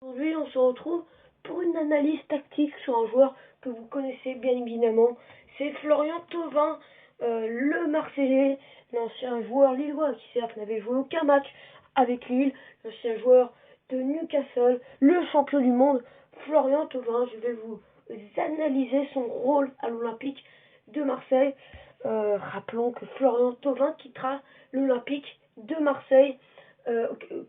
Aujourd'hui, on se retrouve pour une analyse tactique sur un joueur que vous connaissez bien évidemment. C'est Florian Thauvin, le Marseillais, l'ancien joueur lillois qui certes n'avait joué aucun match avec Lille, l'ancien joueur de Newcastle, le champion du monde. Florian Thauvin, je vais vous analyser son rôle à l'Olympique de Marseille. Rappelons que Florian Thauvin quittera l'Olympique de Marseille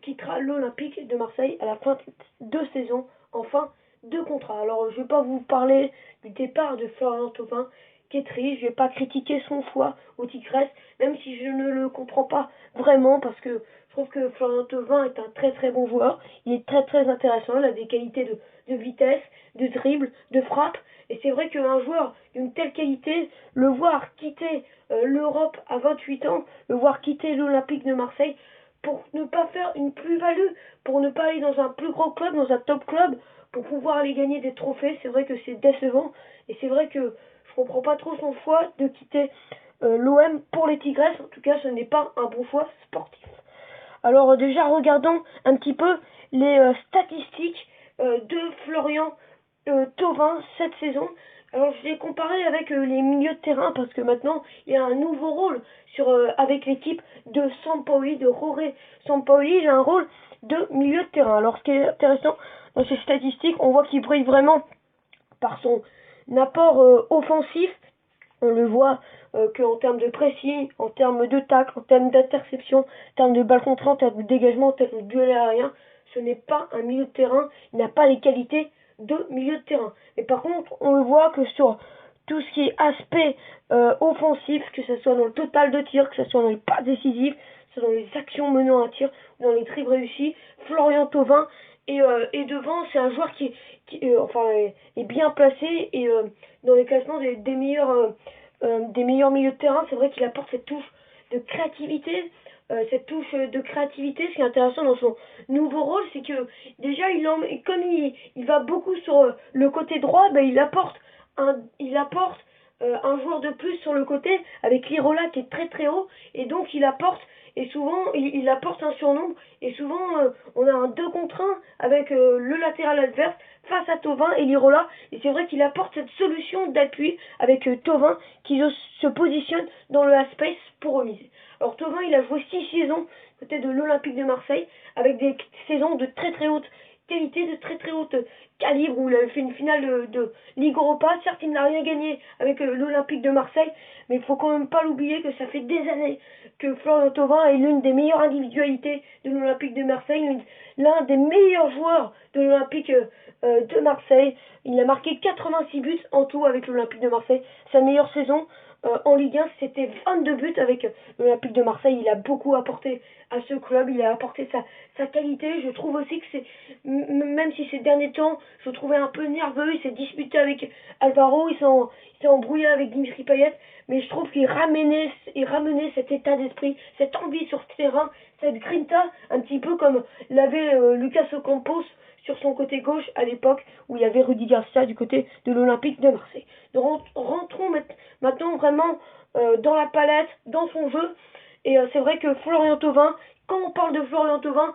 quittera l'Olympique de Marseille à la fin de saison, en fin de contrat. Alors, je ne vais pas vous parler du départ de Florian Thauvin, qui est triste. Je ne vais pas critiquer son choix au Tigres, même si je ne le comprends pas vraiment, parce que je trouve que Florian Thauvin est un très très bon joueur. Il est très très intéressant. Il a des qualités de vitesse, de dribble, de frappe. Et c'est vrai qu'un joueur d'une telle qualité, le voir quitter l'Europe à 28 ans, le voir quitter l'Olympique de Marseille, pour ne pas faire une plus-value, pour ne pas aller dans un plus gros club, dans un top club, pour pouvoir aller gagner des trophées. C'est vrai que c'est décevant, et c'est vrai que je comprends pas trop son choix de quitter l'OM pour les Tigres. En tout cas, ce n'est pas un bon choix sportif. Alors déjà, regardons un petit peu les statistiques de Florian Thauvin cette saison. Alors je l'ai comparé avec les milieux de terrain parce que maintenant il a un nouveau rôle avec l'équipe de Sampaoli, de Roré Sampaoli. Il a un rôle de milieu de terrain. Alors ce qui est intéressant dans ces statistiques, on voit qu'il brille vraiment par son apport offensif. On le voit qu'en termes de pressing, en termes de tacle, en termes d'interception, en termes de balle contrée, en termes de dégagement, en termes de duel aérien, ce n'est pas un milieu de terrain. Il n'a pas les qualités de milieu de terrain. Mais par contre, on le voit que sur tout ce qui est aspect offensif, que ce soit dans le total de tir, que ce soit dans les passes décisives, que ce soit dans les actions menant à tir, dans les dribbles réussis, Florian Thauvin et devant, c'est un joueur est bien placé et dans les classements des meilleurs milieux de terrain. C'est vrai qu'il apporte cette touche de créativité. Ce qui est intéressant dans son nouveau rôle, c'est que déjà, comme il va beaucoup sur le côté droit, ben, il apporte un joueur de plus sur le côté avec Lirola qui est très très haut, et donc il apporte, et souvent il apporte un surnombre, et souvent on a un 2 contre 1 avec le latéral adverse face à Thauvin et Lirola, et c'est vrai qu'il apporte cette solution d'appui avec Thauvin qui se positionne dans le half-space pour remiser. Alors Thauvin, il a joué 6 saisons côté de l'Olympique de Marseille avec des saisons de très très haute qualité, de très très haute calibre, où il avait fait une finale de Ligue Europa. Certes, il n'a rien gagné avec l'Olympique de Marseille, mais il faut quand même pas l'oublier que ça fait des années que Florian Thauvin est l'une des meilleures individualités de l'Olympique de Marseille, l'un des meilleurs joueurs de l'Olympique de Marseille. Il a marqué 86 buts en tout avec l'Olympique de Marseille. Sa meilleure saison en Ligue 1, c'était 22 buts avec l'Olympique de Marseille. Il a beaucoup apporté à ce club, il a apporté sa qualité. Je trouve aussi que même si ces derniers temps, je le trouvais un peu nerveux, il s'est disputé avec Alvaro, il s'est embrouillé avec Dimitri Payet, mais je trouve qu'il ramenait cet état d'esprit, cette envie sur ce terrain, cette grinta, un petit peu comme l'avait Lucas Ocampos sur son côté gauche à l'époque où il y avait Rudy Garcia du côté de l'Olympique de Marseille. Donc rentrons maintenant vraiment dans la palette, dans son jeu. Et c'est vrai que Florian Thauvin, quand on parle de Florian Thauvin,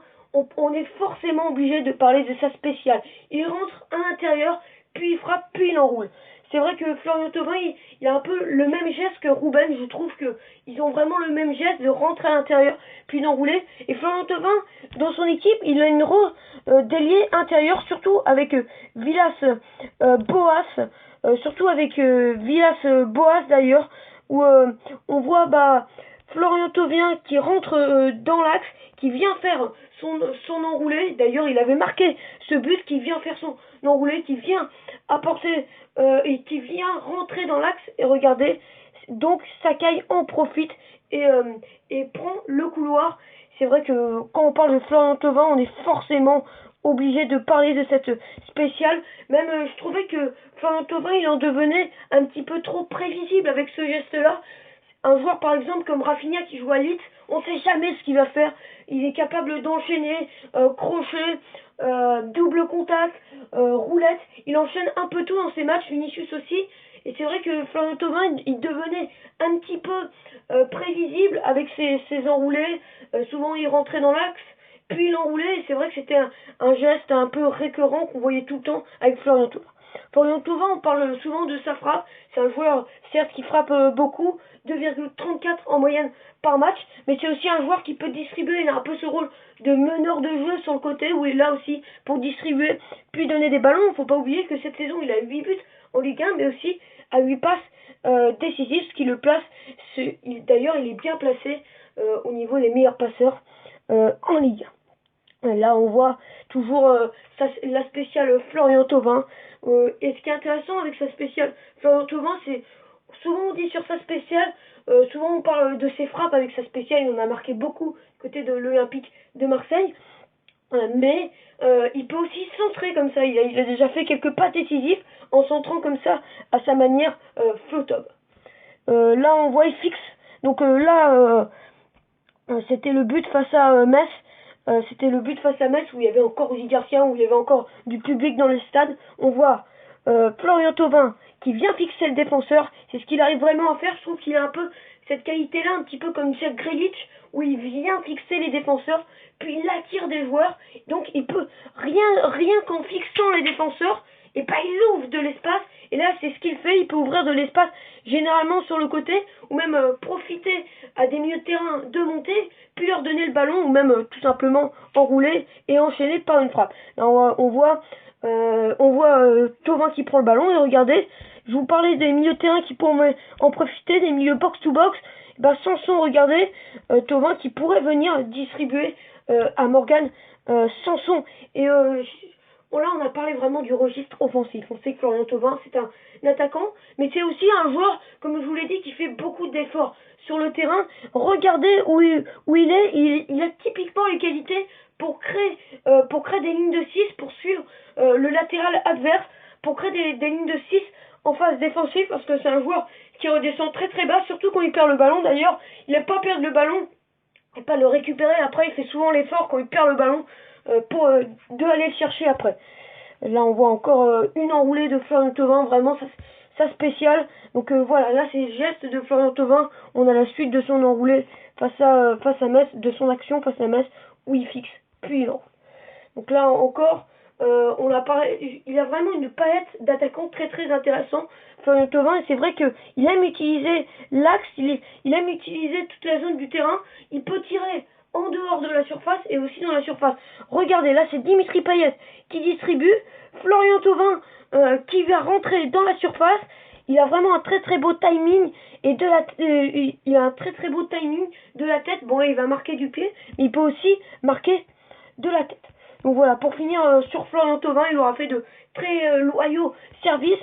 on est forcément obligé de parler de sa spéciale. Il rentre à l'intérieur, puis il frappe, puis il enroule. C'est vrai que Florian Thauvin, il a un peu le même geste que Ruben. Je trouve qu'ils ont vraiment le même geste de rentrer à l'intérieur, puis d'enrouler. Et Florian Thauvin, dans son équipe, il a une rôle d'ailier intérieur, surtout avec Villas Boas, surtout avec Villas Boas d'ailleurs, où on voit Florian Thauvin qui rentre dans l'axe, qui vient faire son enroulé. D'ailleurs, il avait marqué ce but, qui vient faire son enroulé, qui vient apporter et qui vient rentrer dans l'axe. Et regardez, donc Sakai en profite et prend le couloir. C'est vrai que quand on parle de Florian Thauvin, on est forcément obligé de parler de cette spéciale. Même je trouvais que Florian Thauvin, il en devenait un petit peu trop prévisible avec ce geste-là. Un joueur par exemple comme Rafinha qui joue à Leeds, on ne sait jamais ce qu'il va faire. Il est capable d'enchaîner crochet, double contact, roulette. Il enchaîne un peu tout dans ses matchs, Vinicius aussi. Et c'est vrai que Florian Thauvin, il devenait un petit peu prévisible avec ses enroulés. Souvent il rentrait dans l'axe puis il enroulait, et c'est vrai que c'était un geste un peu récurrent qu'on voyait tout le temps avec Florian Thauvin. Florian Thauvin, on parle souvent de sa frappe, c'est un joueur certes qui frappe beaucoup, 2,34 en moyenne par match, mais c'est aussi un joueur qui peut distribuer, il a un peu ce rôle de meneur de jeu sur le côté, où il est là aussi pour distribuer, puis donner des ballons. Il ne faut pas oublier que cette saison, il a 8 buts en Ligue 1, mais aussi à 8 passes décisives, ce qui le place, d'ailleurs il est bien placé au niveau des meilleurs passeurs en Ligue 1. Là, on voit toujours la spéciale Florian Thauvin. Et ce qui est intéressant avec sa spéciale Florian Thauvin, c'est souvent on dit sur sa spéciale, souvent on parle de ses frappes avec sa spéciale. Il en a marqué beaucoup côté de l'Olympique de Marseille. Mais il peut aussi centrer comme ça. Il a déjà fait quelques passes décisives en centrant comme ça à sa manière flotop. Là, on voit il fixe. Donc là, c'était le but face à Metz. C'était le but face à Metz où il y avait encore Rudy Garcia, où il y avait encore du public dans le stade. On voit Florian Thauvin qui vient fixer le défenseur. C'est ce qu'il arrive vraiment à faire. Je trouve qu'il a un peu cette qualité-là, un petit peu comme Jack Grealish, où il vient fixer les défenseurs, puis il attire des joueurs. Donc il peut rien qu'en fixant les défenseurs, et pas il ouvre de l'espace. Et là, c'est ce qu'il fait. Il peut ouvrir de l'espace généralement sur le côté, ou même profiter à des milieux de terrain de monter, puis leur donner le ballon, ou même tout simplement enrouler et enchaîner par une frappe. Là, on voit Thauvin qui prend le ballon, et regardez, je vous parlais des milieux de terrain qui pourraient en profiter, des milieux box-to-box. Sanson, regardez, Thauvin qui pourrait venir distribuer à Morgan Sanson. Et là, on a parlé vraiment du registre offensif. On sait que Florian Thauvin, c'est un attaquant, mais c'est aussi un joueur, comme je vous l'ai dit, qui fait beaucoup d'efforts sur le terrain. Regardez où il est. Il a typiquement les qualités pour créer des lignes de 6, pour suivre le latéral adverse, pour créer des lignes de 6 en phase défensive, parce que c'est un joueur qui redescend très très bas, surtout quand il perd le ballon. D'ailleurs, il n'aime pas perdre le ballon et pas le récupérer. Après, il fait souvent l'effort quand il perd le ballon pour de aller le chercher après. Là, on voit encore une enroulée de Florian Thauvin, vraiment ça spécial. Donc voilà, là c'est le geste de Florian Thauvin. On a la suite de son enroulé face à Metz, de son action face à Metz, où il fixe, puis il enroule. Donc là encore, il a vraiment une palette d'attaquants très très intéressant, Florian Thauvin, et c'est vrai qu'il aime utiliser l'axe, il aime utiliser toute la zone du terrain. Il peut tirer en dehors de la surface et aussi dans la surface. Regardez, là c'est Dimitri Payet qui distribue, Florian Thauvin qui va rentrer dans la surface. Il a vraiment un très très beau timing et il a un très très beau timing de la tête. Bon là il va marquer du pied, mais il peut aussi marquer de la tête. Donc voilà, pour finir sur Florian Thauvin, il aura fait de très loyaux services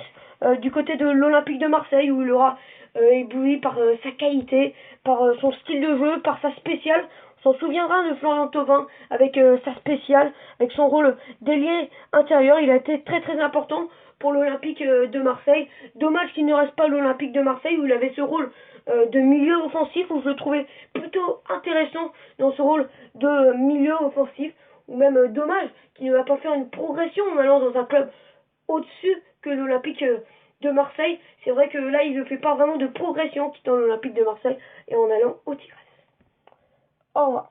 du côté de l'Olympique de Marseille, où il aura ébloui par sa qualité, par son style de jeu, par sa spéciale. On s'en souviendra de Florian Thauvin avec sa spéciale, avec son rôle d'ailier intérieur. Il a été très très important pour l'Olympique de Marseille. Dommage qu'il ne reste pas à l'Olympique de Marseille, où il avait ce rôle de milieu offensif, où je le trouvais plutôt intéressant dans ce rôle de milieu offensif. Ou même dommage qu'il ne va pas faire une progression en allant dans un club au-dessus que l'Olympique de Marseille. C'est vrai que là, il ne fait pas vraiment de progression quittant l'Olympique de Marseille et en allant au Tigres. Au revoir.